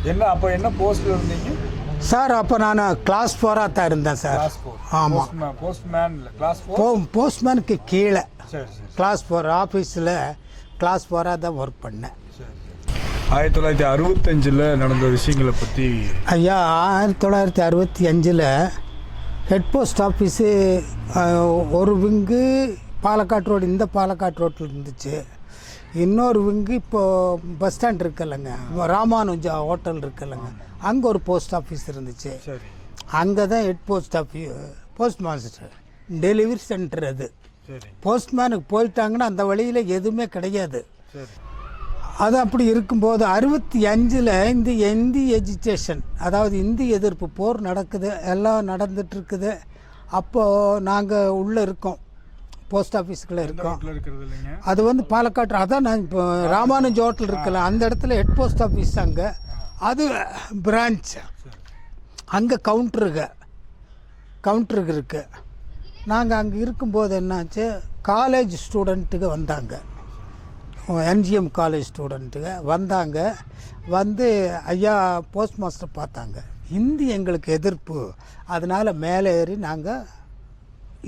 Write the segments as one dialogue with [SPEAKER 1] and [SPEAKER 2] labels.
[SPEAKER 1] என்ன போஸ்ட்ல இருந்தீங்க
[SPEAKER 2] சார்? அப்போ நான் கிளாஸ் 4ஆக தான் இருந்தேன் சார். ஆமாம்,
[SPEAKER 1] போஸ்ட்மேன் கிளாஸ் 4.
[SPEAKER 2] போஸ்ட்மேனுக்கு கீழே
[SPEAKER 1] சரி சரி.
[SPEAKER 2] கிளாஸ் 4 ஆஃபீஸில் கிளாஸ் 4ஆக தான் ஒர்க் பண்ணேன்.
[SPEAKER 1] 1965 நடந்த விஷயங்களை பற்றி
[SPEAKER 2] ஐயா, 1965 ஹெட் போஸ்ட் ஆஃபீஸு ஒரு விங்கு பாலக்காடு ரோடு, இந்த பாலக்காடு ரோட்டில் இருந்துச்சு. இன்னொரு விங்கு இப்போது பஸ் ஸ்டாண்ட் இருக்குல்லங்க, ராமானுஜா ஹோட்டல் இருக்குல்லங்க, அங்கே ஒரு போஸ்ட் ஆஃபீஸ் இருந்துச்சு. அங்கே தான் head post office, post master delivery centre. அது போஸ்ட்மேனுக்கு போயிட்டாங்கன்னா அந்த வழியில் எதுவுமே கிடையாது. அது அப்படி இருக்கும்போது 65 இந்த இந்திய எஜுகேஷன், அதாவது இந்திய எதிர்ப்பு போர் நடக்குது, எல்லாம் நடந்துட்டுருக்குது. அப்போது நாங்கள் உள்ளே இருக்கோம், போஸ்ட் ஆஃபீஸுக்குள்ளே இருக்கோம். அது வந்து பாலக்காடு, அதான் நான் இப்போ ராமானுஜ் ஹோட்டல் இருக்குல்ல, அந்த இடத்துல ஹெட் போஸ்ட் ஆஃபீஸ். அங்கே அது பிரான்ச், அங்கே கவுண்ட்ருக்கு இருக்குது. நாங்கள் அங்கே இருக்கும்போது என்னாச்சு, காலேஜ் ஸ்டூடெண்ட்டுக்கு வந்தாங்க, என்ஜிஎம் காலேஜ் ஸ்டூடெண்ட்டுங்க வந்தாங்க. வந்து ஐயா போஸ்ட் மாஸ்டர் பார்த்தாங்க, இந்தி எங்களுக்கு எதிர்ப்பு, அதனால் மேலே ஏறி நாங்கள்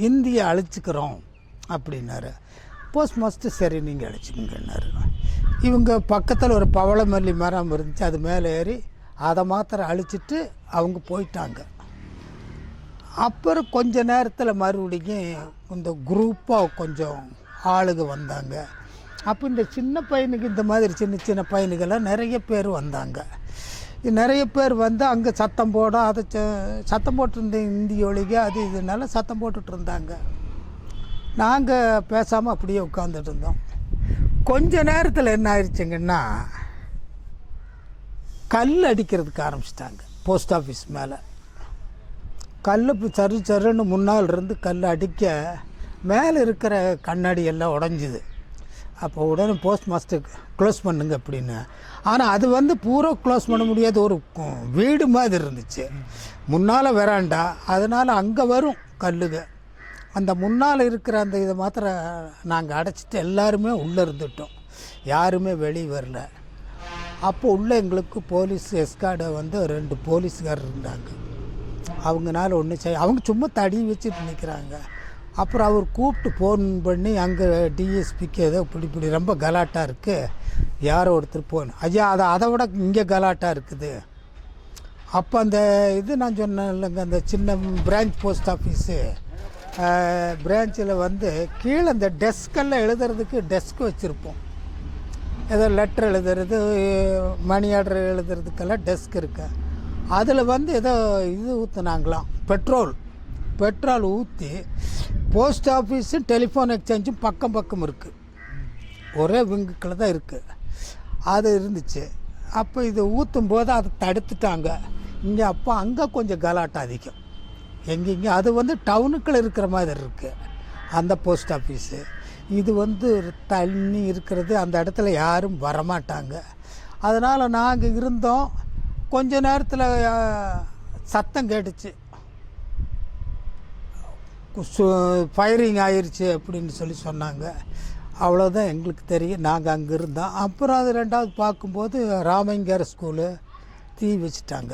[SPEAKER 2] இந்தியை அழிச்சிக்கிறோம் அப்படின்னாரு. போஸ்ட் மாஸ்டர் சரி நீங்கள் அழிச்சிக்கங்கன்னாரு. இவங்க பக்கத்தில் ஒரு பவளமல்லி மரம் இருந்துச்சு, அது மேலே ஏறி அதை மாத்திரம் அழிச்சிட்டு அவங்க போயிட்டாங்க. அப்புறம் கொஞ்ச நேரத்தில் மறுபடியும் இந்த குரூப்பாக கொஞ்சம் ஆளுங்க வந்தாங்க. அப்போ இந்த சின்ன பையனுக்கு, இந்த மாதிரி சின்ன சின்ன பையனுக்கெல்லாம் நிறைய பேர் வந்தாங்க. நிறைய பேர் வந்து அங்கே சத்தம் போட, அதை சத்தம் போட்டுருந்த இந்தி ஒழிக அது இதனால சத்தம் போட்டுட்டு இருந்தாங்க. நாங்கள் பேசாமல் அப்படியே உட்காந்துட்டு இருந்தோம். கொஞ்ச நேரத்தில் என்ன ஆயிடுச்சுங்கன்னா, கல் அடிக்கிறதுக்கு ஆரம்பிச்சிட்டாங்க போஸ்ட் ஆஃபீஸ் மேலே. கல் சருன்னு முன்னால் இருந்து கல் அடிக்க மேலே இருக்கிற கண்ணாடி எல்லாம் உடஞ்சிது. அப்போ உடனே போஸ்ட் மாஸ்டர் க்ளோஸ் பண்ணுங்க அப்படின்னு. ஆனால் அது வந்து பூரா க்ளோஸ் பண்ண முடியாத ஒரு வீடு மாதிரி இருந்துச்சு, முன்னால் வெராண்டா, அதனால் அங்கே வரும் கல்லுங்க. அந்த முன்னால் இருக்கிற அந்த இதை மாத்திரம் நாங்கள் அடைச்சிட்டு எல்லாருமே உள்ளே இருந்துட்டோம், யாருமே வெளியே வரல. அப்போ உள்ளே எங்களுக்கு போலீஸ் எஸ்கார்டை வந்து 2 போலீஸ்காரர் இருந்தாங்க. அவங்கனால ஒன்றும் செய்ய, அவங்க சும்மா தடி வச்சுட்டு நிற்கிறாங்க. அப்புறம் அவர் கூப்பிட்டு ஃபோன் பண்ணி, அங்கே டிஎஸ்பிக்கு ஏதோ இப்படி ரொம்ப கலாட்டாக இருக்குது, யாரோ ஒருத்தர் ஃபோன், ஐயா அதை விட இங்கே கலாட்டாக இருக்குது. அப்போ அந்த இது நான் சொன்னேன் இல்லைங்க, அந்த சின்ன பிரான்ச் போஸ்ட் ஆஃபீஸு பிரான்ச்சில் வந்து கீழே இந்த டெஸ்கெல்லாம் எழுதுறதுக்கு டெஸ்க் வச்சுருப்போம். ஏதோ லெட்டர் எழுதுறது, மணி ஆர்டர் எழுதுறதுக்கெல்லாம் டெஸ்க் இருக்கு. அதில் வந்து ஏதோ இது ஊற்றுனாங்களாம், பெட்ரோல் ஊற்றி. போஸ்ட் ஆஃபீஸும் டெலிஃபோன் எக்ஸ்சேஞ்சும் பக்கம் இருக்குது, ஒரே விங்குக்குள்ள தான் இருக்குது. அது இருந்துச்சு. அப்போ இது ஊற்றும் போது அதை தடுத்துட்டாங்க இங்கே. அப்போ அங்கே கொஞ்சம் கலாட்டம் அதிகம், எங்கெங்கே. அது வந்து டவுனுக்குள்ளே இருக்கிற மாதிரி இருக்குது அந்த போஸ்ட் ஆஃபீஸு. இது வந்து தண்ணி இருக்கிறது, அந்த இடத்துல யாரும் வரமாட்டாங்க. அதனால் நாங்கள் இருந்தோம். கொஞ்ச நேரத்தில் சத்தம் கேட்டுச்சு, ஃபயரிங் ஆயிடுச்சு அப்படின்னு சொன்னாங்க. அவ்வளோதான் எங்களுக்கு தெரியும், நாங்கள் அங்கே இருந்தோம். அப்புறம் அது 2வது பார்க்கும்போது ராமங்கர ஸ்கூலு தீ வச்சுட்டாங்க.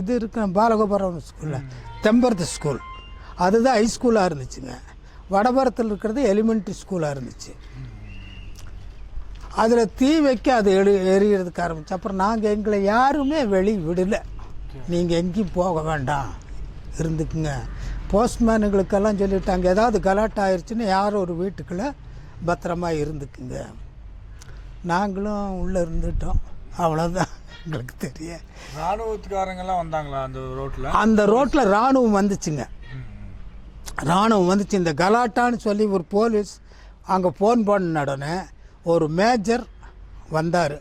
[SPEAKER 2] இது இருக்கு பாலகோபுரம் ஸ்கூலில் தெம்பரத்து ஸ்கூல், அதுதான் ஹை ஸ்கூலாக இருந்துச்சுங்க. வடபுறத்தில் இருக்கிறது எலிமெண்ட்ரி ஸ்கூலாக இருந்துச்சு. அதில் தீ வைக்க அது எரியறதுக்கு ஆரம்பிச்சு. அப்புறம் நாங்கள் எங்களை யாருமே வெளியே விடலை, நீங்கள் எங்கேயும் போக வேண்டாம், இருந்துக்குங்க. போஸ்ட்மேனுங்களுக்கெல்லாம் சொல்லிவிட்டாங்க, ஏதாவது கலாட்டம் ஆயிடுச்சுன்னு யாரும் ஒரு வீட்டுக்குள்ளே பத்திரமா இருந்துக்குங்க. நாங்களும் உள்ளே இருந்துட்டோம், அவ்வளோதான் எங்களுக்கு தெரியும்.
[SPEAKER 1] இராணுவத்துக்காரங்கெல்லாம் வந்தாங்களா
[SPEAKER 2] அந்த ரோட்டில் இராணுவம் வந்துச்சுங்க. இராணுவம் வந்துச்சு. இந்த கலாட்டான்னு சொல்லி ஒரு போலீஸ் அங்கே ஃபோன் பண்ண உடனே ஒரு மேஜர் வந்தார்,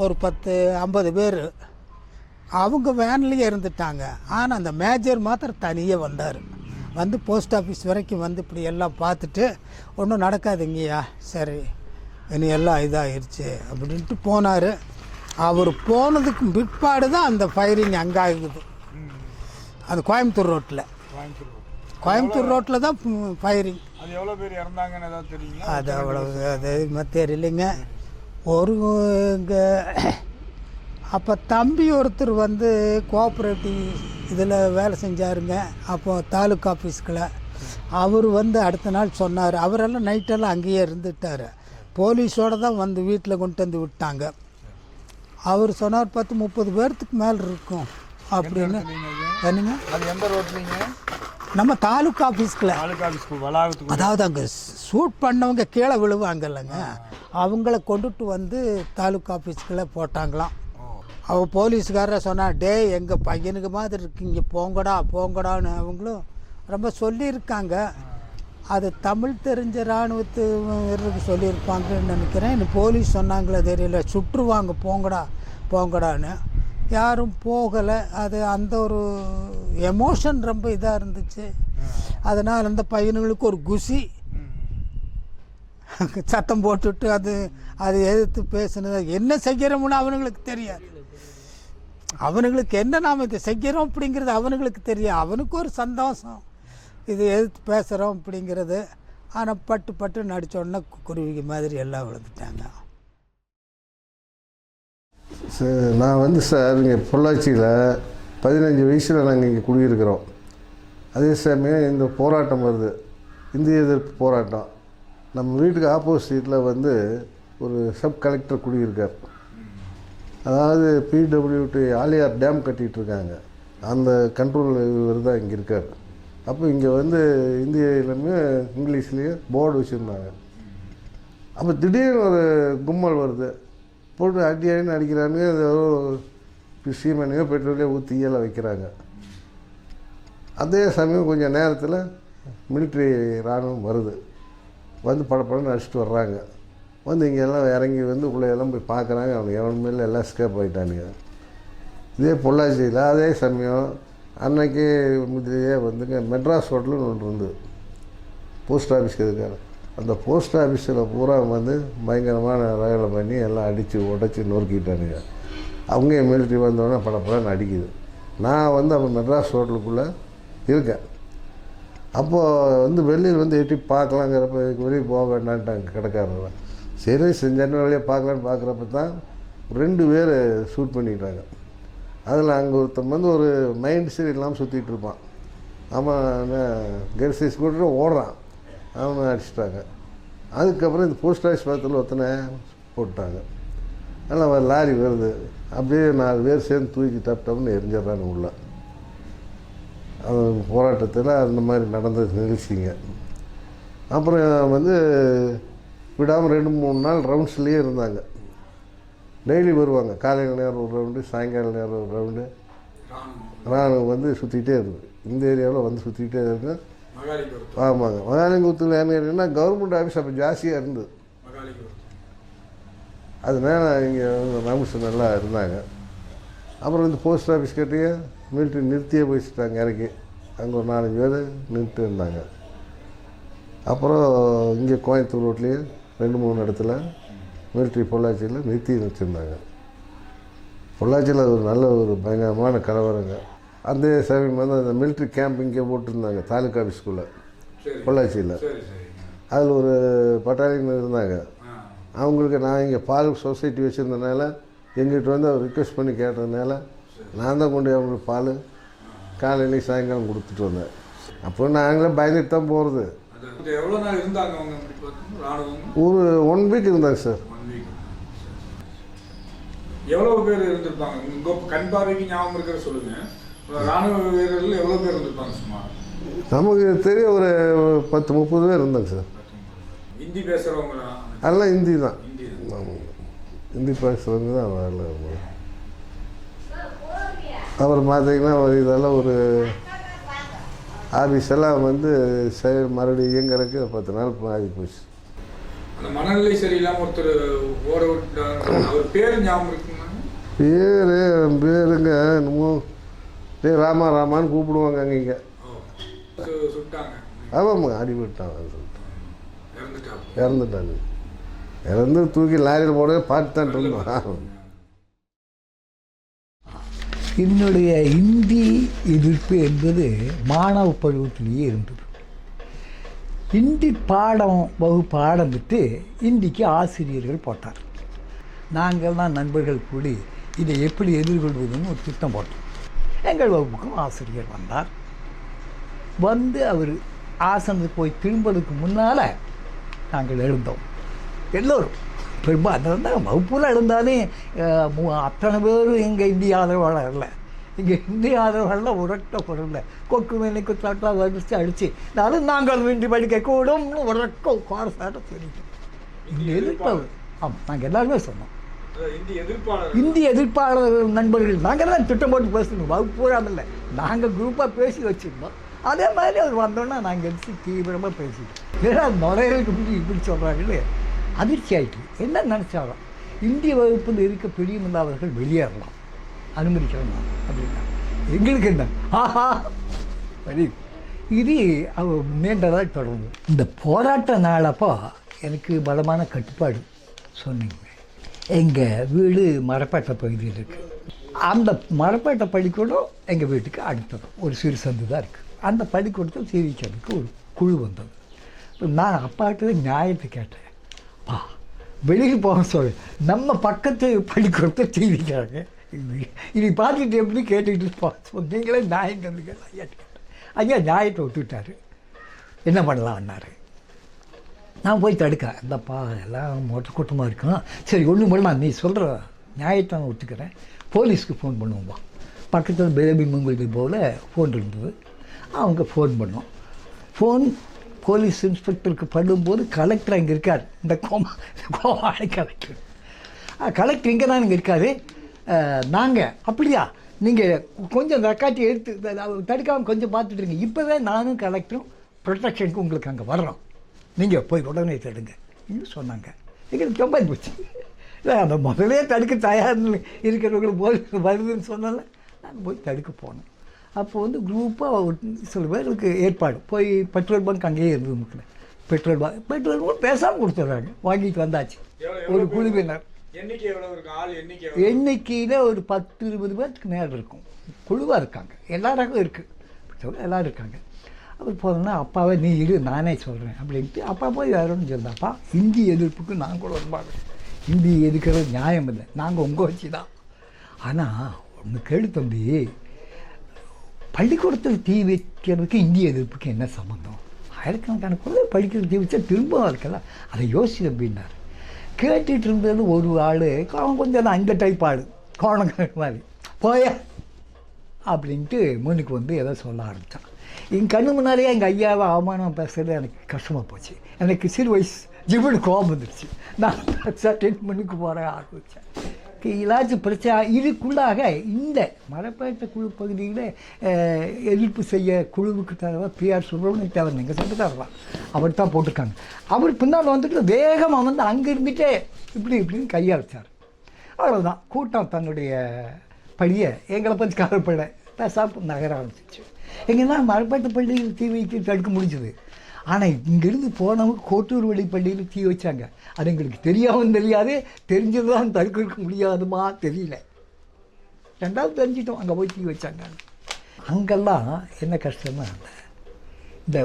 [SPEAKER 2] ஒரு 10-50 பேர். அவங்க வேன்லேயே இருந்துட்டாங்க. ஆனால் அந்த மேஜர் மாத்திரம் தனியே வந்தார். வந்து போஸ்ட் ஆஃபீஸ் வரைக்கும் வந்து இப்படி எல்லாம் பார்த்துட்டு, ஒன்றும் நடக்காதுங்கய்யா, சரி இனி எல்லாம் இதாகிடுச்சு அப்படின்ட்டு போனார். அவர் போனதுக்கு பிற்பாடு தான் அந்த ஃபயரிங் அங்கே ஆகுது. அந்த கோயம்புத்தூர் ரோட்டில் தான் ஃபயரிங்.
[SPEAKER 1] அது எவ்வளோ பேர் இறந்தாங்கன்னு ஏதாவது தெரியுங்களா?
[SPEAKER 2] அது அவ்வளோ அது தெரியலைங்க. ஒரு இங்கே அப்போ தம்பி ஒருத்தர் வந்து கோஆப்ரேட்டிவ் இதில் வேலை செஞ்சாருங்க. அப்போது தாலுக்கா ஆஃபீஸ்கில் அவர் வந்து அடுத்த நாள் சொன்னார். அவரெல்லாம் நைட்டெல்லாம் அங்கேயே இருந்துட்டார். போலீஸோடு தான் வந்து வீட்டில் கொண்டு வந்து விட்டாங்க. அவர் சொன்னார் 10-30 பேர்த்துக்கு மேலே இருக்கும் அப்படின்னு. என்னங்க
[SPEAKER 1] அது எந்த ரோட்லீங்க?
[SPEAKER 2] நம்ம தாலுக்கா ஆஃபீஸ்கில்,
[SPEAKER 1] தாலுக்கா ஆஃபீஸ்க்கு வளாகத்துக்கு.
[SPEAKER 2] அதாவது அங்கே ஷூட் பண்ணவங்க கீழே விழுவாங்க இல்லைங்க, அவங்கள கொண்டுட்டு வந்து தாலுக்கா ஆஃபீஸ்கில் போட்டாங்களாம். அவள் போலீஸ்காரரை சொன்னால், டே எங்கள் பையனுக்கு மாதிரி இருக்கீங்க, போங்கடா போங்கடான்னு அவங்களும் ரொம்ப சொல்லியிருக்காங்க. அது தமிழ் தெரிஞ்ச இராணுவத்துக்கு சொல்லியிருப்பாங்கன்னு நினைக்கிறேன். இன்னும் போலீஸ் சொன்னாங்களே தெரியல, சுற்றுவாங்க போங்கடா போங்கடான்னு. யாரும் போகலை. அது அந்த ஒரு எமோஷன் ரொம்ப இதாக இருந்துச்சு. அதனால் அந்த பையனுங்களுக்கு ஒரு குஷி, சத்தம் போட்டுட்டு அது எதிர்த்து பேசுனது. என்ன செய்கிறோம்னு அவனுங்களுக்கு தெரியாது. அவனுங்களுக்கு என்ன நாம் இதை செய்கிறோம் அப்படிங்கிறது அவனுங்களுக்கு தெரியும். அவனுக்கு ஒரு சந்தோஷம், இது எதிர்த்து பேசுகிறோம் அப்படிங்கிறது. ஆனால் பட்டு நடித்தோடனே குருவிக்கு மாதிரி எல்லாம் விழுந்துட்டாங்க.
[SPEAKER 3] சார் நான் வந்து சார் இங்கே பொள்ளாச்சியில் 15 வயசில் நாங்கள் இங்கே குடியிருக்கிறோம். அதே சமயம் இந்த போராட்டம் வருது, இந்திய எதிர்ப்பு போராட்டம். நம்ம வீட்டுக்கு ஆப்போசிட்டில் வந்து ஒரு சப் கலெக்டர் குடியிருக்கார். அதாவது பிடபிள்யூடி ஆலியார் டேம் கட்டிகிட்ருக்காங்க, அந்த கண்ட்ரோல் இவர் தான் இங்கே இருக்கார். அப்போ இங்கே வந்து இந்தியிலுமே இங்கிலீஷ்லேயே போர்டு வச்சுருந்தாங்க. அப்போ திடீர்னு ஒரு கும்பல் வருது, போட்டு அடின்னு அடிக்கிறானுங்க. ஏதோ சீமனையோ பெட்ரோலையோ ஊற்றி ஈயலை வைக்கிறாங்க. அதே சமயம் கொஞ்சம் நேரத்தில் மிலிட்ரி இராணுவம் வருது, வந்து படப்படன்னு அடிச்சுட்டு வர்றாங்க. வந்து இங்கே எல்லாம் இறங்கி வந்து உள்ளே எல்லாம் போய் பார்க்குறாங்க. அவங்க எவன் மேலே எல்லாம் ஸ்கேப் ஆகிட்டானுங்க. இதே பொள்ளாச்சியில் அதே சமயம் அன்னைக்கு முதலையே வந்துங்க மெட்ராஸ் ஹோட்டலுன்னு ஒன்று இருந்தது, போஸ்ட் ஆஃபீஸ்க்கு இருக்காரு. அந்த போஸ்ட் ஆஃபீஸில் பூரா வந்து பயங்கரமான ரகலை பண்ணி எல்லாம் அடித்து உடச்சி நொறுக்கிட்டானுங்க. அவங்க மிலிட்ரி வந்தோடனே படப்படன்னு அடிக்குது. நான் வந்து அப்போ மெட்ராஸ் ஹோட்டலுக்குள்ளே இருக்கேன். அப்போது வந்து வெளியில் வந்து எட்டி பார்க்கலாங்கிறப்ப வெளியே போக வேண்டான்ட்டாங்க கடைக்காரங்க. சரி ஜன்னல் வழியாக பார்க்கலான்னு பார்க்குறப்ப தான் 2 பேர் ஷூட் பண்ணிட்டாங்க. அதில் அங்கே ஒருத்தன் வந்து ஒரு மைண்ட் சரி இல்லாமல் சுற்றிட்டு இருப்பான். அவன் கெர்சைஸ் கூட்டிட்டு ஓடுறான், அவனை அடிச்சிட்டாங்க. அதுக்கப்புறம் இந்த போஸ்ட் ஆஃபீஸ் பக்கத்தில் ஒருத்தனை போட்டாங்க. அதனால் லாரி வருது, அப்படியே 4 பேர் சேர்ந்து தூக்கி டப்னு எரிஞ்சிட்றாங்க உள்ள. அது போராட்டத்தில் அந்த மாதிரி நடந்த நிகழ்ச்சிங்க. அப்புறம் வந்து விடாமல் 2-3 நாள் ரவுண்ட்ஸ்லேயே இருந்தாங்க. டெய்லி வருவாங்க, காலையில் நேரம் ஒரு ரவுண்டு, சாயங்கால நேரம் ஒரு ரவுண்டு. ராணுவம் வந்து சுற்றிக்கிட்டே இருக்குது, இந்த ஏரியாவில் வந்து சுற்றிக்கிட்டே இருக்கு. ஆமாங்க, மகாலிங்கபுரத்தில் என்ன கேட்டிங்கன்னா கவர்மெண்ட் ஆஃபீஸ் அப்போ ஜாஸ்தியாக இருந்தது. அதனால இங்கே ராமஸ் நல்லா இருந்தாங்க. அப்புறம் இந்த போஸ்ட் ஆஃபீஸ் கிட்டேயே மிலிட்ரி நிறுத்தியே போயிட்டாங்க இறக்கி. அங்கே ஒரு 4 பேர் நிறுத்தி இருந்தாங்க. அப்புறம் இங்கே கோயம்புத்தூர் ரோட்லேயே 2-3 இடத்துல மிலிட்ரி பொள்ளாச்சியில் நிறுத்தி வச்சுருந்தாங்க. பொள்ளாச்சியில் அது ஒரு நல்ல ஒரு பயங்கரமான கலவரங்க. அந்த சமயம் வந்து அந்த மிலிட்ரி கேம்ப் இங்கே போட்டிருந்தாங்க தாலுக்கா ஆஃபீஸ்குள்ளே பொள்ளாச்சியில். அதில் ஒரு பட்டாலியன் இருந்தாங்க. அவங்களுக்கு நான் இங்கே பால் சொசைட்டி வச்சுருந்தனால எங்கிட்ட வந்து அவர் ரிக்வெஸ்ட் பண்ணி கேட்டதுனால நான் தான் கொண்டு அவங்களுக்கு பால் காலையிலேயும் சாயங்காலம் கொடுத்துட்டு வந்தேன். அப்போ நாங்களே பயந்துட்டு தான் போகிறது. ஒரு 1 வீக் இருந்தாங்க சார்.
[SPEAKER 1] எவ்வளவு பேர் இருந்திருப்பாங்க உங்க கண் பார்வைக்கு ஞாபகம் இருக்கிற சொல்லுங்க. ராணுவ வீரர்கள் எவ்வளவு பேர் இருந்திருப்பாங்க சுமார்?
[SPEAKER 3] நமக்கு தெரிய ஒரு 10-30 பேர் இருந்தாங்க சார்.
[SPEAKER 1] ஹிந்தி பேசுறவங்களா?
[SPEAKER 3] அதெல்லாம் ஹிந்தி தான். ஹிந்தி பேசுகிறவங்க தான் வரல. அப்புறம் பார்த்தீங்கன்னா இதெல்லாம் ஒரு ஆஃபீஸெல்லாம் வந்து மறுபடியும் இயங்குறதுக்கு 10 நாள் ஆகி போச்சு.
[SPEAKER 1] அந்த மனநிலை சரியில்லாமல் ஒருத்தர் ஓட விட்டாங்க. அவர் பேர் ஞாபகம் இருக்குங்க?
[SPEAKER 3] பேருங்க என்னமோ ராமான்னு கூப்பிடுவாங்க அங்கே. இங்கே
[SPEAKER 1] சுட்டாங்க.
[SPEAKER 3] ஆமாம்மா, அடிபட்டாங்க, இறந்துட்டாங்க. இறந்து தூக்கி லாரியில் போட பார்த்துதான் இருந்தோம்.
[SPEAKER 4] என்னுடைய இந்தி எதிர்ப்பு என்பது மாணவ பருவத்திலேயே இருந்தது. ஹிந்தி வகுப்பு ஆரம்பித்து ஹிந்திக்கு ஆசிரியர்கள் போட்டார். நாங்கள் தான் நண்பர்கள் கூடி இதை எப்படி எதிர்கொள்வதுன்னு ஒரு திட்டம் போட்டோம். எங்கள் வகுப்புக்கும் ஆசிரியர் வந்தார். வந்து அவர் ஆசனத்துக்கு போய் திரும்புறதுக்கு முன்னால் நாங்கள் எழுந்தோம். எல்லோரும் பெரும்பாலும் அந்த இருந்தால் வகுப்பில் எழுந்தாலே அத்தனை பேரும் எங்கள் இந்திய ஆதரவாளர் இல்லை. இங்கே இந்திய ஆதரவாளர் உரட்ட குரலில் கொக்கு மேலே குத்தாட்டா வரிச்சு அடித்து நாங்கள் வேண்டி படிக்க கூடும்னு உரக்க கோரசாட்ட சொல்லிட்டோம். இங்கே எதிர்ப்பு. ஆமாம், நாங்கள் எல்லாருமே சொன்னோம். இந்திய எதிர்ப்பாளர் நண்பர்கள் நாங்கள் தான் திட்டம் போட்டு பேசணும். வகுப்பு பூராமல் இல்லை, நாங்கள் குரூப்பாக பேசி வச்சுருந்தோம். அதே மாதிரி அவர் வந்தோன்னா நாங்கள் எடுத்து தீவிரமாக பேசிட்டோம். ஏன்னா நுழையிறதுக்கு முன்னாடி இப்படி சொல்கிறாங்களே அதிர்ச்சி ஆகிட்டு. என்ன நினச்சாலும் இந்திய வகுப்பில் இருக்க பிரியமில்லாதவர்கள் வெளியேறலாம், அனுமதிக்கலாம் அப்படின்னா எங்களுக்கு என்ன ஆஹா வழி. இது அவர் நீண்டதாக தொடர்ந்து. இந்த போராட்ட நாளப்போ எனக்கு பலமான கட்டுப்பாடு சொன்னீங்க. எங்கள் வீடு மரப்பேட்டை பகுதியில் இருக்குது. அந்த மரப்பேட்டை பள்ளிக்கூடம் எங்கள் வீட்டுக்கு அடுத்தது ஒரு சிறு சந்து தான் இருக்குது. அந்த பள்ளிக்கூடத்தில் சீரிக்கிறதுக்கு ஒரு குழு வந்தது. இப்போ நான் அப்பாக்கிட்ட நியாயத்தை கேட்டேன். வெளியில் போக சொல்லு, நம்ம பக்கத்து பள்ளிக்கூடத்தை சீரிக்கிறாங்க, இதை பார்த்துட்டு எப்படி கேட்டுக்கிட்டு நீங்களே நியாயம் கண்டுக்க ஐயா கேட்டேன். ஐயா நியாயத்தை ஒத்துக்கிட்டாரு. என்ன பண்ணலாம்னாரு. நான் போய் தடுக்கிறேன். இந்தப்பா எல்லாம் மொட்டை கூட்டமாக இருக்கும், சரி ஒன்றும் பண்ணலாம், நீ சொல்கிற நியாயத்தை நான் ஒத்துக்கிறேன், போலீஸ்க்கு ஃபோன் பண்ணுவோம்பா. பக்கத்தில் பேபி மங்களுக்கு போல் ஃபோன் இருந்தது. அவங்க ஃபோன் பண்ணோம். ஃபோன் போலீஸ் இன்ஸ்பெக்டருக்கு பண்ணும்போது கலெக்டர் அங்கே இருக்கார். இந்த கோமாளி கலெக்டர். கலெக்டர் இங்கே தான் இங்கே இருக்கார். நாங்கள் அப்படியா, நீங்கள் கொஞ்சம் ரெக்காட்டி எடுத்து தடுக்காமல் கொஞ்சம் பார்த்துட்டுருங்க, இப்போவே நானும் கலெக்டரும் ப்ரொடெக்ஷனுக்கு உங்களுக்கு அங்கே வர்றோம், நீங்கள் போய் உடனே தடுங்க இன்னும் சொன்னாங்க. எங்களுக்கு ரொம்ப போச்சு. இல்லை அந்த முதலே தடுக்க தயார் இருக்கிறவங்களுக்கு போலீஸ் வருதுன்னு சொன்னால நாங்கள் போய் தடுக்க போனோம். அப்போ வந்து குரூப்பாக சில பேருக்கு ஏற்பாடு போய் பெட்ரோல் பங்க் அங்கேயே இருந்தது. முக்கில் பெட்ரோல் பங்க் பேசாமல் கொடுத்துட்றாங்க, வாங்கிட்டு வந்தாச்சு. ஒரு குழுவினர் எண்ணிக்கையில் ஒரு 10-20 பேருக்கு நேரம் இருக்கும். குழுவாக இருக்காங்க, எல்லாருக்கும் இருக்குது, எல்லோரும் இருக்காங்க. அப்படி போனோம்னா அப்பாவை நீ இரு நானே சொல்கிறேன் அப்படின்ட்டு அப்பா போய் வேறொன்னு சொன்னாப்பா, இந்தி எதிர்ப்புக்கு நான் கூட வருவாங்க, இந்தி எதிர்க்கிறது நியாயம் இல்லை, நாங்கள் உங்கள் வச்சு தான். ஆனால் ஒன்று கேளு தம்பி, பள்ளிக்கூடத்தில் தீ வைக்கிறதுக்கு இந்திய எதிர்ப்புக்கு என்ன சம்மந்தம்? ஆயிரக்கணக்கான குழந்தை படிக்கிறது தீ வச்சா திரும்ப இருக்கல, அதை யோசி அப்படின்னாரு. கேட்டுட்டு இருந்தது ஒரு ஆள், அவன் கொஞ்சம் அந்த டைப் ஆள், கோணக்கணக்கு மாதிரி போய அப்படின்ட்டு முன்னுக்கு வந்து ஏதோ சொல்ல ஆரம்பித்தான். என் கண்ணு முன்னாலேயே எங்கள் ஐயாவை அவமானம் பேசுகிறது எனக்கு கஷ்டமாக போச்சு. எனக்கு சிறு வயசு ஜிவனு கோபம் வந்துடுச்சு. நான் முன்னுக்கு போகிற ஆரம்பித்தேன். ஏதாச்சும் பிரச்சனை இதுக்குள்ளாக இந்த மரப்பேட்டை குழு பகுதியில் எதிர்ப்பு செய்ய குழுவுக்கு தலைவர் பிஆர் சுப்பிரமணிய தேவர் எங்கள் சட்டத்தார் தான், அவர் தான் போட்டிருக்காங்க. அவர் பின்னால் வந்துட்டு வேகமாக வந்து அங்கே இருந்துகிட்டே இப்படின்னு கையாளிச்சார். அவ்வளோதான், கூட்டம் தன்னுடைய படியை எங்களை பற்றி கவலைப்பட பேசாமல் நகர ஆரம்பிச்சிச்சு. எங்கன்னா மரப்பேட்டை பள்ளியில் தீ வைக்க தடுக்க முடிஞ்சது. ஆனால் இங்கேருந்து போனவங்க கோட்டூர் வழி பள்ளியில் தீ வச்சாங்க. அது எங்களுக்கு தெரியாமல் தெரியாது, தெரிஞ்சதுதான் தடுக்க முடியாதுமா தெரியல. ரெண்டாவது தெரிஞ்சிட்டோம், அங்கே போய் தீ வச்சாங்க. அங்கெல்லாம் என்ன கஷ்டம்னா இந்த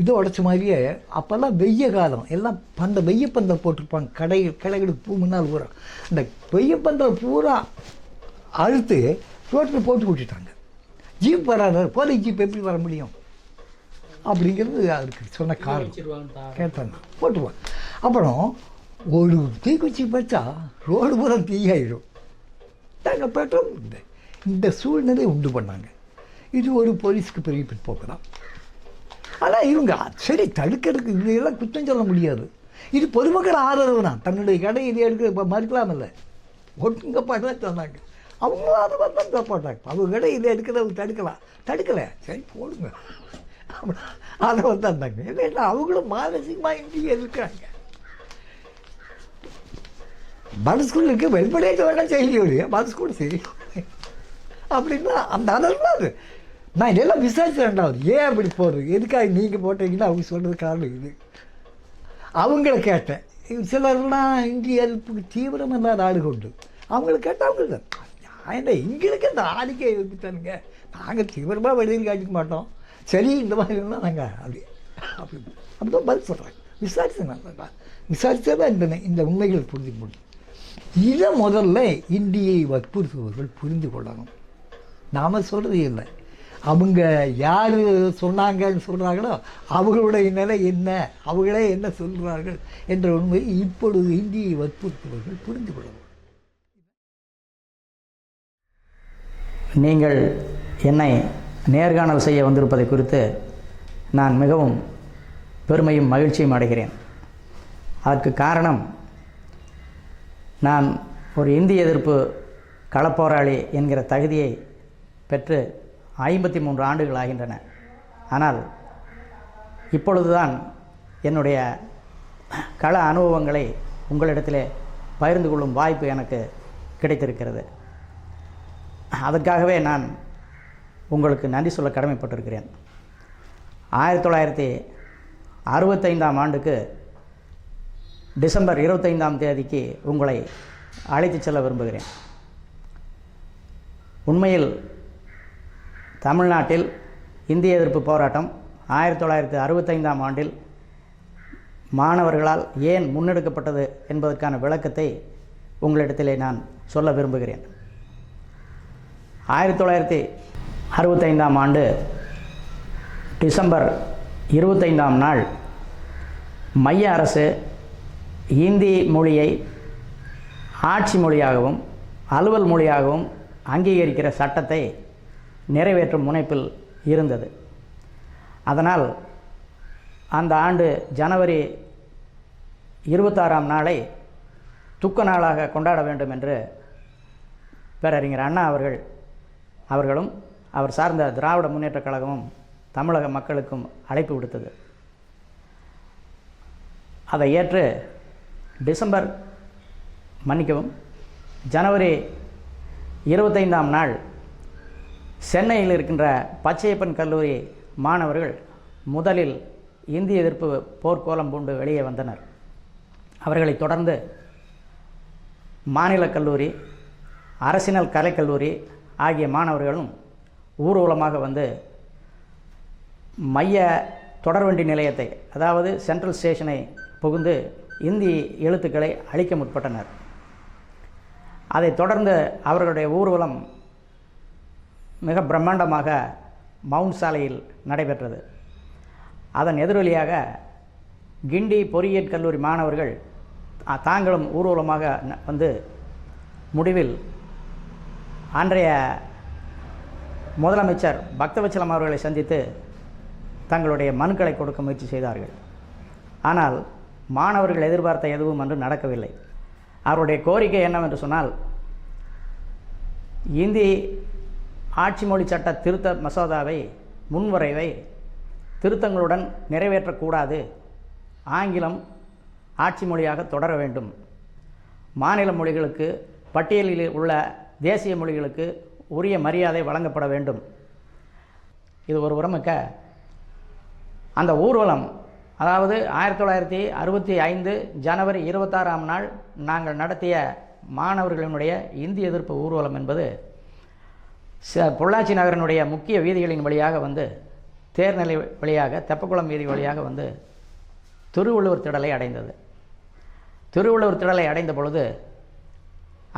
[SPEAKER 4] இதை உடச்ச மாதிரியே அப்போல்லாம் வெய்ய காலம் எல்லாம் அந்த வெய்யப்பந்தல் போட்டிருப்பாங்க கடைகளுக்கு பூ முன்னால் பூரா. இந்த வெய்யப்பந்தல் பூரா அழுத்து ரோட்டில் போட்டு விட்டுட்டாங்க. ஜீப் வராது, போலீஸ் ஜீப் எப்படி வர முடியும் அப்படிங்கிறது அதுக்கு சொன்ன காரணம். கேட்டாங்க போட்டுருவான். அப்புறம் ஒரு தீக்குச்சி வச்சா ரோடு பூரா தீயாயிடும். நாங்கள் பெட்ரோல் இந்த சூழ்நிலை உண்டு பண்ணாங்க. இது ஒரு போலீஸ்க்கு பெரிய பிற்போக்கு தான். ஆனால் இவங்க சரி தடுக்கிறதுக்கு இதெல்லாம் குற்றம் சொல்ல முடியாது. இது பொதுமக்கள் ஆதரவு தான். தன்னுடைய கடை இதை எடுக்க இப்போ மறுக்கலாம் இல்லை, ஒட்டுங்க பாட்டு சொன்னாங்க. அவங்களும் ஆதரவாக தான் தப்பாட்டாங்க. அவங்க கடை இதை எடுக்கிறவங்க தடுக்கலை, சரி போடுங்க ஆதரவாக தான் இருந்தாங்க. இல்லைன்னா அவங்களும் மானசிகமாக இந்திய இருக்கிறாங்க. மனசுக்குள்ளுக்கு வெளிப்படையாக வேணால் செய்ய மனசுக்குள்ள செய்யும் அப்படின்னா அந்த அதெல்லாம் அது நான் இதெல்லாம் விசாரிச்சு ரெண்டாவது ஏன் அப்படி போடுறது, எதுக்காக நீங்கள் போட்டீங்கன்னா அவங்க சொல்கிறது காரணம் இது. அவங்கள கேட்டேன். சிலர்லாம் இந்திய எதிர்ப்புக்கு தீவிரம் இல்லாத ஆடு கொண்டு அவங்கள கேட்டால் அவங்களுக்கு என்ன எங்களுக்கு அந்த ஆடிக்கை எழுப்பித்தானுங்க, நாங்கள் தீவிரமாக வெளியில் காட்டிக்க மாட்டோம், சரி இந்த மாதிரிலாம் நாங்கள் அப்படி தான் பதில் சொல்கிறாங்க. விசாரிச்சு விசாரித்தா தான் இந்த உண்மைகள் புரிஞ்சுக்க முடியும். இதை முதல்ல இந்தியை வற்புறுத்துவர்கள் புரிந்து கொள்ளணும். நாம் சொல்கிறது இல்லை, அவங்க யார் சொன்னாங்கன்னு சொல்கிறாங்களோ அவர்களுடைய நிலை என்ன, அவங்களே என்ன சொல்கிறார்கள் என்ற உண்மையை இப்பொழுது இந்தியை வற்புறுத்துவர்கள் புரிந்து கொள்ளணும்.
[SPEAKER 5] நீங்கள் என்னை நேர்காணல் செய்ய வந்திருப்பதை குறித்து நான் மிகவும் பெருமையும் மகிழ்ச்சியும் அடைகிறேன். அதற்கு காரணம், நான் ஒரு இந்திய எதிர்ப்பு களப்போராளி என்கிற தகுதியை பெற்று 53 ஆண்டுகள் ஆகின்றன. ஆனால் இப்பொழுதுதான் என்னுடைய கள அனுபவங்களை உங்களிடத்திலே பகிர்ந்து கொள்ளும் வாய்ப்பு எனக்கு கிடைத்திருக்கிறது. அதற்காகவே நான் உங்களுக்கு நன்றி சொல்ல கடமைப்பட்டிருக்கிறேன். 1965ஆம் ஆண்டுக்கு டிசம்பர் 25ஆம் தேதிக்கு உங்களை அழைத்து செல்ல விரும்புகிறேன். உண்மையில் தமிழ்நாட்டில் இந்திய எதிர்ப்பு போராட்டம் 1965ஆம் ஆண்டில் மாணவர்களால் ஏன் முன்னெடுக்கப்பட்டது என்பதற்கான விளக்கத்தை உங்களிடத்திலே நான் சொல்ல விரும்புகிறேன். 1965ஆம் ஆண்டு டிசம்பர் 25ஆம் நாள் மைய அரசு இந்தி மொழியை ஆட்சி மொழியாகவும் அலுவல் மொழியாகவும் அங்கீகரிக்கிற சட்டத்தை நிறைவேற்றும் முனைப்பில் இருந்தது. அதனால் அந்த ஆண்டு ஜனவரி 26ஆம் நாளை துக்க நாளாக கொண்டாட வேண்டும் என்று பேரறிஞர் அண்ணா அவர்களும் அவர் சார்ந்த திராவிட முன்னேற்றக் கழகமும் தமிழக மக்களுக்கும் அழைப்பு விடுத்தது. அதை ஏற்று ஜனவரி 25ஆம் நாள் சென்னையில் இருக்கின்ற பச்சையப்பன் கல்லூரி மாணவர்கள் முதலில் இந்திய எதிர்ப்பு போர்க்கோலம் பூண்டு வெளியே வந்தனர். அவர்களைத் தொடர்ந்து மாநில கல்லூரி, அரசினர் கலைக்கல்லூரி ஆகிய மாணவர்களும் ஊர்வலமாக வந்து மைய தொடர்வண்டி நிலையத்தை, அதாவது சென்ட்ரல் ஸ்டேஷனை புகுந்து இந்தி எழுத்துக்களை அழிக்க முற்பட்டனர். அதைத் தொடர்ந்து அவர்களுடைய ஊர்வலம் மிக பிரம்மாண்டமாக மவுண்ட் சாலையில் நடைபெற்றது. அதன் எதிரொலியாக கிண்டி பொறியியல் கல்லூரி மாணவர்கள் தாங்களும் ஊர்வலமாக வந்து முடிவில் அன்றைய முதலமைச்சர் பக்தவச்சலம் அவர்களை சந்தித்து தங்களுடைய மனுக்களை கொடுக்க முயற்சி செய்தார்கள். ஆனால் மாணவர்கள் எதிர்பார்த்த எதுவும் அன்று நடக்கவில்லை. அவருடைய கோரிக்கை என்னவென்று சொன்னால், இந்தி ஆட்சி மொழி சட்ட திருத்த மசோதாவை முன்வரைவை திருத்தங்களுடன் நிறைவேற்றக்கூடாது, ஆங்கிலம் ஆட்சி மொழியாக தொடர வேண்டும், மாநில மொழிகளுக்கு பட்டியலில் உள்ள தேசிய மொழிகளுக்கு உரிய மரியாதை வழங்கப்பட வேண்டும். இது ஒரு புறமிக்க, அந்த ஊர்வலம், அதாவது 1965 ஜனவரி 26ஆம் நாள் நாங்கள் நடத்திய மாணவர்களினுடைய இந்திய எதிர்ப்பு ஊர்வலம் என்பது பொள்ளாச்சி நகரினுடைய முக்கிய வீதிகளின் வழியாக வந்து தேர்நிலை வழியாக தெப்பக்குளம் வீதி வழியாக வந்து திருவள்ளுவர் திடலை அடைந்தது. திருவள்ளுவர் திடலை அடைந்த பொழுது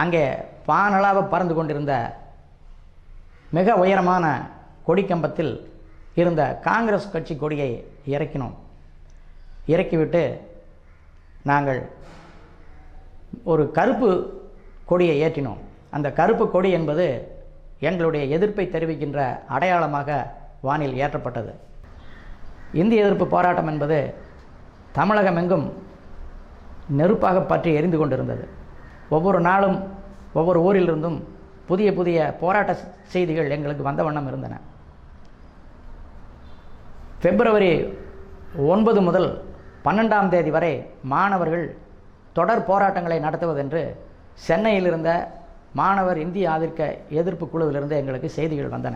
[SPEAKER 5] அங்கே பானளாக பறந்து கொண்டிருந்த மிக உயரமான கொடிக்கம்பத்தில் இருந்த காங்கிரஸ் கட்சி கொடியை இறக்கினோம். இறக்கிவிட்டு நாங்கள் ஒரு கருப்பு கொடியை ஏற்றினோம். அந்த கருப்பு கொடி என்பது எங்களுடைய எதிர்ப்பை தெரிவிக்கின்ற அடையாளமாக வானில் ஏற்றப்பட்டது. இந்திய எதிர்ப்பு போராட்டம் என்பது தமிழகமெங்கும் நெருப்பாக பற்றி எரிந்து கொண்டிருந்தது. ஒவ்வொரு நாளும் ஒவ்வொரு ஊரிலிருந்தும் புதிய புதிய போராட்ட செய்திகள் எங்களுக்கு வந்த வண்ணம் இருந்தன. பிப்ரவரி 9 முதல் 12ஆம் தேதி வரை மாணவர்கள் தொடர் போராட்டங்களை நடத்துவதென்று சென்னையில் இருந்த மாணவர் இந்திய ஆதிக்க எதிர்ப்பு குழுவிலிருந்து எங்களுக்கு செய்திகள் வந்தன.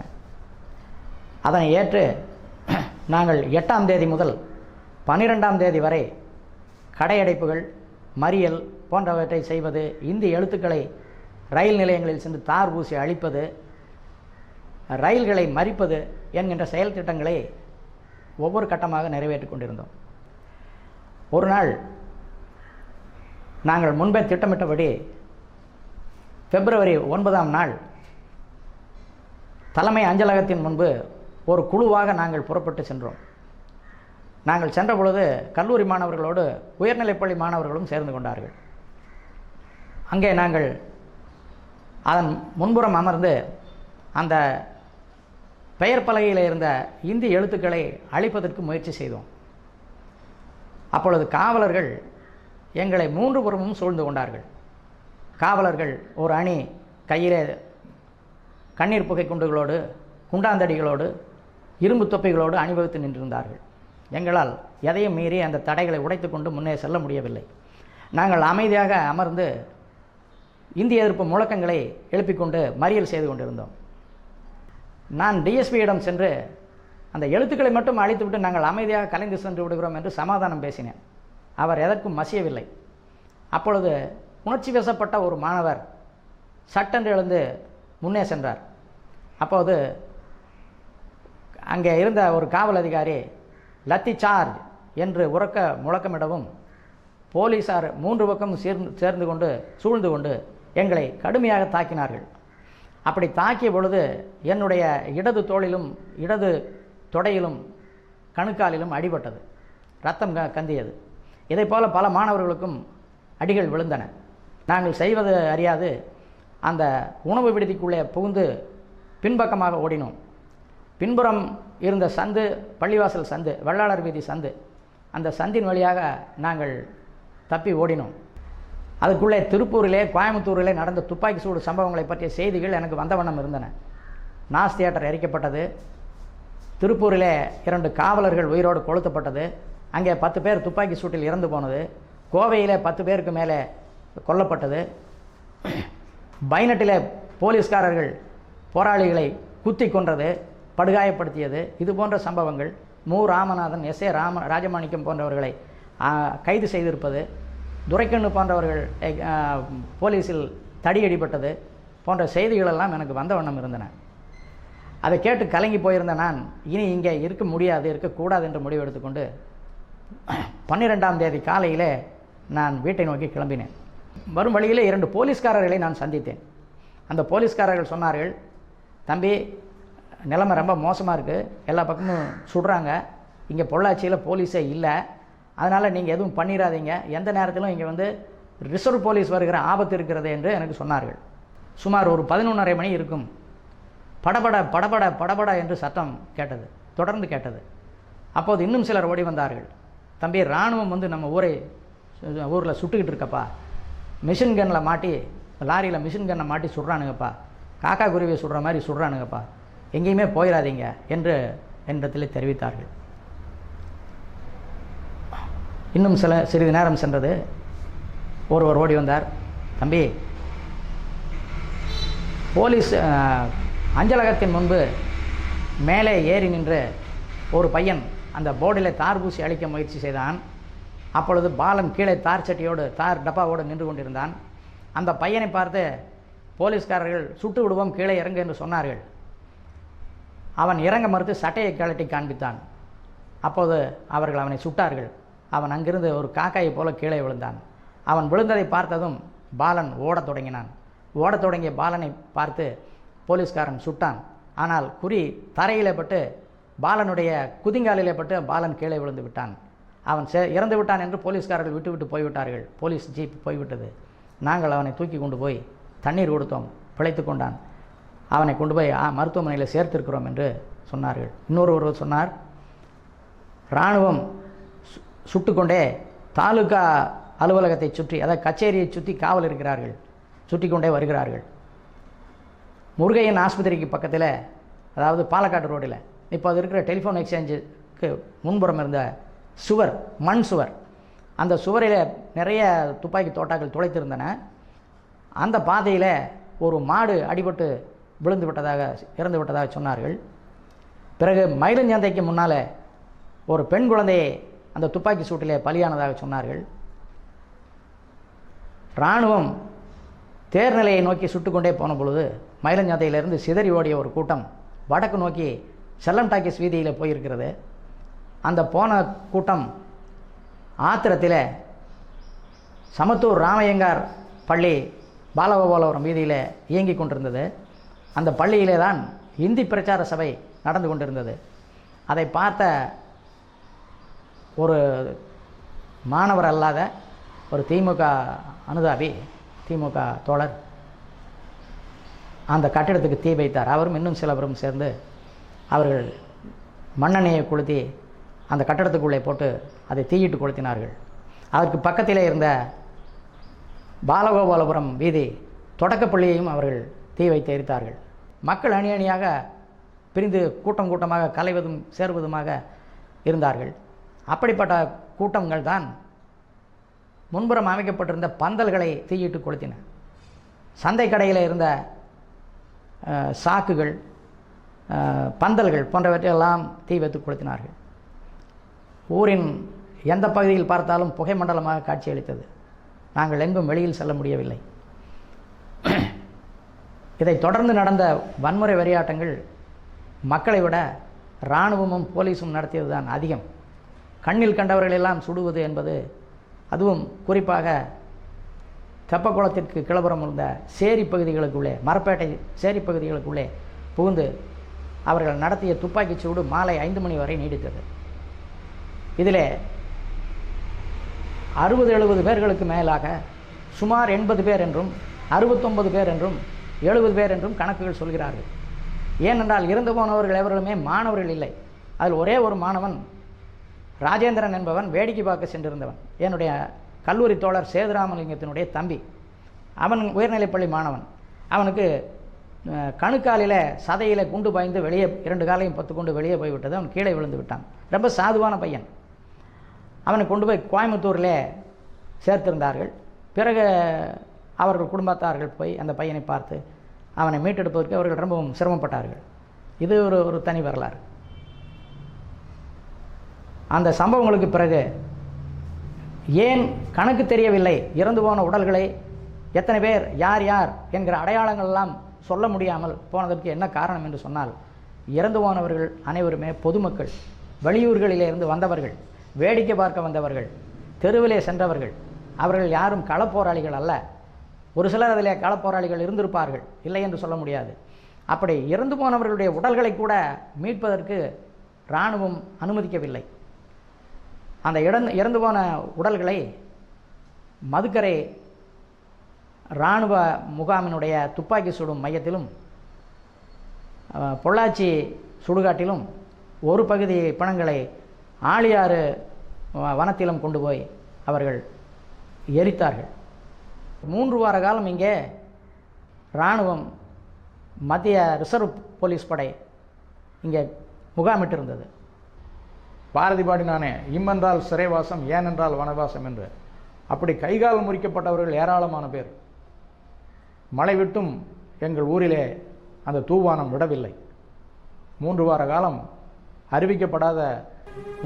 [SPEAKER 5] அதனை ஏற்று நாங்கள் 8ஆம் தேதி முதல் 12ஆம் தேதி வரை கடையடைப்புகள், மறியல் போன்றவற்றை செய்வது, இந்தி எழுத்துக்களை ரயில் நிலையங்களில் சென்று தார் பூசி அழிப்பது, ரயில்களை மறிப்பது என்கின்ற செயல் திட்டங்களை ஒவ்வொரு கட்டமாக நிறைவேற்றிக் கொண்டிருந்தோம். ஒரு நாள் நாங்கள் முன்பே திட்டமிட்டபடி பிப்ரவரி 9ஆம் நாள் தலைமை அஞ்சலகத்தின் முன்பு ஒரு குழுவாக நாங்கள் புறப்பட்டு சென்றோம். நாங்கள் சென்ற பொழுது கல்லூரி மாணவர்களோடு உயர்நிலைப்பள்ளி மாணவர்களும் சேர்ந்து கொண்டார்கள். அங்கே நாங்கள் அதன் முன்புறம் அமர்ந்து அந்த பெயர் பலகையில் இருந்த இந்தி எழுத்துக்களை அழிப்பதற்கு முயற்சி செய்தோம். அப்பொழுது காவலர்கள் எங்களை 3 புறமும் சூழ்ந்து கொண்டார்கள். காவலர்கள் ஒரு அணி கையிலே கண்ணீர் புகை குண்டுகளோடு, குண்டாந்தடிகளோடு, இரும்பு தொப்பிகளோடு அணிவகுத்து நின்றிருந்தார்கள். எங்களால் எதையும் மீறி அந்த தடைகளை உடைத்து கொண்டு முன்னே செல்ல முடியவில்லை. நாங்கள் அமைதியாக அமர்ந்து இந்திய எதிர்ப்பு முழக்கங்களை எழுப்பிக்கொண்டு மறியல் செய்து கொண்டிருந்தோம். நான் டிஎஸ்பியிடம் சென்று அந்த எழுத்துக்களை மட்டும் அழித்துவிட்டு நாங்கள் அமைதியாக கலைந்து சென்று விடுகிறோம் என்று சமாதானம் பேசினேன். அவர் எதற்கும் மசியவில்லை. அப்பொழுது உணர்ச்சி வசப்பட்ட ஒரு மாணவர் சட்டென்று எழுந்து முன்னே சென்றார். அப்போது அங்கே இருந்த ஒரு காவல் அதிகாரி லத்தி சார்ஜ் என்று உரக்க முழக்கமிடவும் போலீஸார் 3 பக்கம் சேர்ந்து கொண்டு சூழ்ந்து கொண்டு எங்களை கடுமையாக தாக்கினார்கள். அப்படி தாக்கிய பொழுது என்னுடைய இடது தோளிலும் இடது தொடையிலும் கணுக்காலிலும் அடிபட்டது. ரத்தம் கந்தியது. இதைப்போல பல மாணவர்களுக்கும் அடிகள் விழுந்தன. நாங்கள் செய்வது அறியாது அந்த உணவு விடுதிக்குள்ளே புகுந்து பின்பக்கமாக ஓடினோம். பின்புறம் இருந்த சந்து பள்ளிவாசல் சந்து, வெள்ளாளர் வீதி சந்து, அந்த சந்தின் வழியாக நாங்கள் தப்பி ஓடினோம். அதுக்குள்ளே திருப்பூரிலே கோயம்புத்தூரிலே நடந்த துப்பாக்கி சூடு சம்பவங்களை பற்றிய செய்திகள் எனக்கு வந்த வண்ணம் இருந்தன. நாஸ் தியேட்டர் எரிக்கப்பட்டது, திருப்பூரிலே 2 காவலர்கள் உயிரோடு கொளுத்தப்பட்டது, அங்கே 10 பேர் துப்பாக்கி சூட்டில் இறந்து போனது, கோவையிலே 10 பேருக்கு மேலே கொல்லப்பட்டது, பைனட்டிலே போலீஸ்காரர்கள் போராளிகளை குத்தி கொன்றது, படுகாயப்படுத்தியது, இது போன்ற சம்பவங்கள், மு. ராமநாதன், எஸ்.ஏ. ராஜமாணிக்கம் போன்றவர்களை கைது செய்திருப்பது, துரைக்கண்ணு போன்றவர்கள் போலீஸில் தடியடிப்பட்டது போன்ற செய்திகளெல்லாம் எனக்கு வந்த வண்ணம் இருந்தன. அதை கேட்டு கலங்கி போயிருந்த நான் இனி இங்கே இருக்க முடியாது, இருக்கக்கூடாது என்று முடிவு எடுத்துக்கொண்டு 12ஆம் தேதி காலையிலே நான் வீட்டை நோக்கி கிளம்பினேன். வரும் வழியிலே 2 போலீஸ்காரர்களை நான் சந்தித்தேன். அந்த போலீஸ்காரர்கள் சொன்னார்கள், தம்பி நிலைமை ரொம்ப மோசமாக இருக்குது, எல்லா பக்கமும் சுடுறாங்க, இங்கே பொள்ளாச்சியில் போலீஸே இல்லை, அதனால் நீங்கள் எதுவும் பண்ணிடாதீங்க, எந்த நேரத்திலும் இங்கே வந்து ரிசர்வ் போலீஸ் வருகிற ஆபத்து இருக்கிறது என்று எனக்கு சொன்னார்கள். சுமார் ஒரு 11:30 மணி இருக்கும். படபட படபட படபட என்று சத்தம் கேட்டது, தொடர்ந்து கேட்டது. அப்போது இன்னும் சிலர் ஓடி வந்தார்கள். தம்பி இராணுவம் வந்து நம்ம ஊரில் சுட்டுக்கிட்டு இருக்கப்பா, மிஷின் கன்னில் மாட்டி, லாரியில் மிஷின் கன்னை மாட்டி சுடுறானுங்கப்பா, காக்கா குருவியை சுடுற மாதிரி சுடுறானுங்கப்பா, எங்கேயுமே போயிடாதீங்க என்று என்னிடத்தில் தெரிவித்தார்கள். இன்னும் சிறிது நேரம் சென்றது. ஒருவர் ஓடி வந்தார், தம்பி போலீஸ் அஞ்சலகத்தின் முன்பு மேலே ஏறி நின்று ஒரு பையன் அந்த போர்டில் தார் பூசி அழிக்க முயற்சி செய்தான். அப்பொழுது பாலன் கீழே தார் சட்டியோடு தார் டப்பாவோடு நின்று கொண்டிருந்தான். அந்த பையனை பார்த்து போலீஸ்காரர்கள் சுட்டு விடுவோம், கீழே இறங்கு என்று சொன்னார்கள். அவன் இறங்க மறுத்து சட்டையை கழட்டி காண்பித்தான். அப்போது அவர்கள் அவனை சுட்டார்கள். அவன் அங்கிருந்து ஒரு காக்காயை போல கீழே விழுந்தான். அவன் விழுந்ததை பார்த்ததும் பாலன் ஓடத் தொடங்கினான். ஓடத் தொடங்கிய பாலனை பார்த்து போலீஸ்காரன் சுட்டான். ஆனால் குறி தரையிலே பட்டு பாலனுடைய குதிங்காலிலே பட்டு பாலன் கீழே விழுந்து விட்டான். அவன் இறந்து விட்டான் என்று போலீஸ்காரர்கள் விட்டு போய்விட்டார்கள். போலீஸ் ஜீப் போய்விட்டது. நாங்கள் அவனை தூக்கி கொண்டு போய் தண்ணீர் கொடுத்தோம், பிழைத்து கொண்டான். அவனை கொண்டு போய் மருத்துவமனையில் சேர்த்திருக்கிறோம் என்று சொன்னார்கள். இன்னொருவர் சொன்னார், இராணுவம் சுட்டுக்கொண்டே தாலுகா அலுவலகத்தை சுற்றி, அதாவது கச்சேரியை சுற்றி காவல் இருக்கிறார்கள், சுற்றி கொண்டே வருகிறார்கள். முருகையன் ஆஸ்பத்திரிக்கு பக்கத்தில், அதாவது பாலக்காடு ரோடில், இப்போ அது இருக்கிற டெலிஃபோன் எக்ஸ்சேஞ்சுக்கு முன்புறம் இருந்த சுவர், மண் சுவர், அந்த சுவரில் நிறைய துப்பாக்கி தோட்டாக்கள் துளைத்திருந்தன. அந்த பாதையில் ஒரு மாடு அடிபட்டு விழுந்து விட்டதாக, இறந்து விட்டதாக சொன்னார்கள். பிறகு மயிலஞ்சந்தைக்கு முன்னால் ஒரு பெண் குழந்தையை அந்த துப்பாக்கி சூட்டிலே பலியானதாக சொன்னார்கள். இராணுவம் தேர்நிலையை நோக்கி சுட்டுக்கொண்டே போன பொழுது மயிலஞ்சந்தையிலிருந்து சிதறி ஓடிய ஒரு கூட்டம் வடக்கு நோக்கி செல்லம் டாக்கிஸ் வீதியில் போயிருக்கிறது. அந்த போன கூட்டம் ஆத்திரத்தில் சமத்தூர் ராமையங்கார் பள்ளி பாலகோபாலபுரம் வீதியில் இயங்கி கொண்டிருந்தது. அந்த பள்ளியிலே தான் இந்தி பிரச்சார சபை நடந்து கொண்டிருந்தது. அதை பார்த்த ஒரு மாணவர் அல்லாத ஒரு திமுக அனுதாபி, திமுக தோழர் அந்த கட்டிடத்துக்கு தீ வைத்தார். அவரும் இன்னும் சிலவரும் சேர்ந்து அவர்கள் மண்ணெண்ணெயை கொளுத்தி அந்த கட்டடத்துக்குள்ளே போட்டு அதை தீயிட்டு கொளுத்தினார்கள். அதற்கு பக்கத்திலே இருந்த பாலகோபாலபுரம் வீதி தொடக்கப்பள்ளியையும் அவர்கள் தீ வைத்து எரித்தார்கள். மக்கள் அணி அணியாக பிரிந்து கூட்டம் கூட்டமாக கலைவதும் சேருவதுமாக இருந்தார்கள். அப்படிப்பட்ட கூட்டங்கள் தான் முன்புறம் அமைக்கப்பட்டிருந்த பந்தல்களை தீயிட்டு கொளுத்தின. சந்தை கடையில் இருந்த சாக்குகள், பந்தல்கள் போன்றவற்றையெல்லாம் தீ வைத்து கொளுத்தினார்கள். ஊரின் எந்த பகுதியில் பார்த்தாலும் புகை மண்டலமாக காட்சியளித்தது. நாங்கள் எங்கும் வெளியில் செல்ல முடியவில்லை. இதை தொடர்ந்து நடந்த வன்முறை வெறியாட்டங்கள் மக்களை விட இராணுவமும் போலீஸும் நடத்தியது தான் அதிகம். கண்ணில் கண்டவர்களெல்லாம் சுடுவது என்பது, அதுவும் குறிப்பாக தெப்பக்குளத்திற்கு கிளப்புறம் இருந்த சேரி பகுதிகளுக்குள்ளே, மரப்பேட்டை சேரி பகுதிகளுக்குள்ளே புகுந்து அவர்கள் நடத்திய துப்பாக்கிச் சூடு மாலை 5 மணி வரை நீடித்தது. இதில் 60-70 பேர்களுக்கு மேலாக சுமார் 80 பேர் என்றும் 69 பேர் என்றும் 70 பேர் என்றும் கணக்குகள் சொல்கிறார்கள். ஏனென்றால் இறந்து போனவர்கள் எவர்களுமே மாணவர்கள் இல்லை. அதில் ஒரே ஒரு மாணவன் ராஜேந்திரன் என்பவன் வேடிக்கை பார்க்க சென்றிருந்தவன், என்னுடைய கல்லூரி தோழர் சேதுராமலிங்கத்தினுடைய தம்பி. அவன் உயர்நிலைப்பள்ளி மாணவன். அவனுக்கு கணுக்காலில் சதையில் குண்டு பாய்ந்து வெளியே 2 காலையும் 10 குண்டு வெளியே போய்விட்டது. அவன் கீழே விழுந்து விட்டான். ரொம்ப சாதுவான பையன். அவனை கொண்டு போய் கோயம்புத்தூரில் சேர்த்திருந்தார்கள். பிறகு அவர்கள் குடும்பத்தார்கள் போய் அந்த பையனை பார்த்து அவனை மீட்டெடுப்பதற்கு அவர்கள் ரொம்பவும் சிரமப்பட்டார்கள். இது ஒரு தனி வரலாறு. அந்த சம்பவங்களுக்கு பிறகு ஏன் கணக்கு தெரியவில்லை, இறந்து போன உடல்களை எத்தனை பேர், யார் யார் என்கிற அடையாளங்கள்லாம் சொல்ல முடியாமல் போனதற்கு என்ன காரணம் என்று சொன்னால், இறந்து போனவர்கள் அனைவருமே பொதுமக்கள், வெளியூர்களிலிருந்து வந்தவர்கள், வேடிக்கை பார்க்க வந்தவர்கள், தெருவிலே சென்றவர்கள். அவர்கள் யாரும் களப்போராளிகள் அல்ல. ஒரு சிலர் அதிலே களப்போராளிகள் இருந்திருப்பார்கள், இல்லை என்று சொல்ல முடியாது. அப்படி இறந்து போனவர்களுடைய உடல்களை கூட மீட்பதற்கு இராணுவம் அனுமதிக்கவில்லை. அந்த இறந்து போன உடல்களை மதுக்கரை இராணுவ முகாமினுடைய துப்பாக்கி சுடும் மையத்திலும் பொள்ளாச்சி சுடுகாட்டிலும் ஒரு பகுதி பிணங்களை ஆழியாறு வனத்திலும் கொண்டு போய் அவர்கள் எரித்தார்கள். 3 வார காலம் இங்கே இராணுவம், மத்திய ரிசர்வ் போலீஸ் படை இங்கே முகாமிட்டிருந்தது. பாரதி பாடினானே, இம்மென்றால் சிறைவாசம், ஏனென்றால் வனவாசம் என்று. அப்படி கைகால் முறிக்கப்பட்டவர்கள் ஏராளமான பேர். மழை விட்டும் எங்கள் ஊரிலே அந்த தூவானம் விடவில்லை. 3 வார காலம் அறிவிக்கப்படாத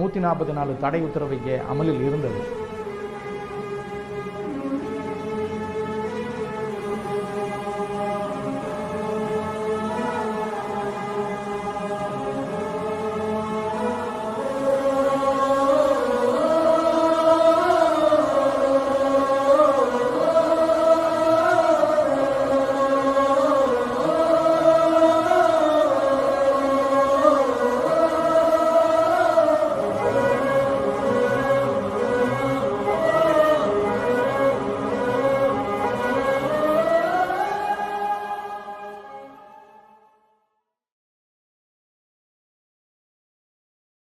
[SPEAKER 5] 144 தடை உத்தரவு இங்கே அமலில் இருந்தது.